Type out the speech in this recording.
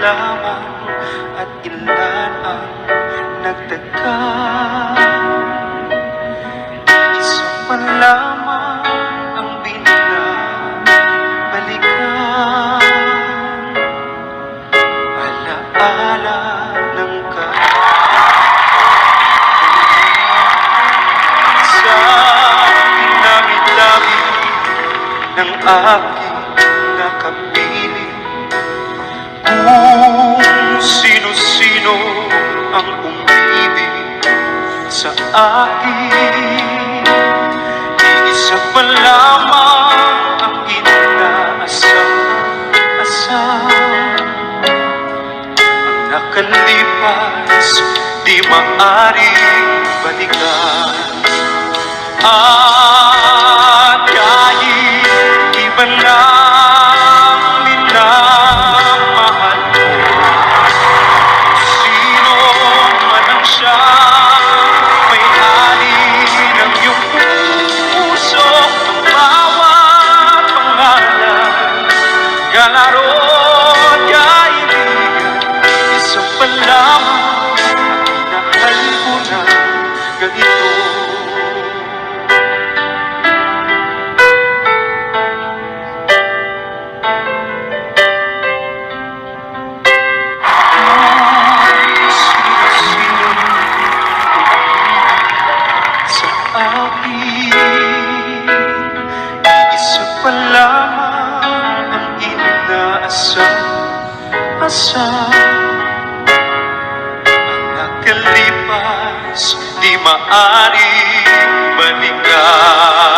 lamang at ilan ang nagtagka. Isa pa lamang ang binabalikan, alaala ng sa dinami-dami ng aking nakapiling. Kung sino-sino ang umibig sa akin, iisa pa lamang ang inaasam-asam. Ang nakalipas di maaring balikan, at kahit iba na minamahal mo, sino man ang siyang may-ari ng iyong puso, ang bawat pangalan, kalaro at kaibigan, isa pa lamang ang minahal ko na ganito. Isa pa lamang ang inaasam-asam. Ang nakalipas di maaring balikan.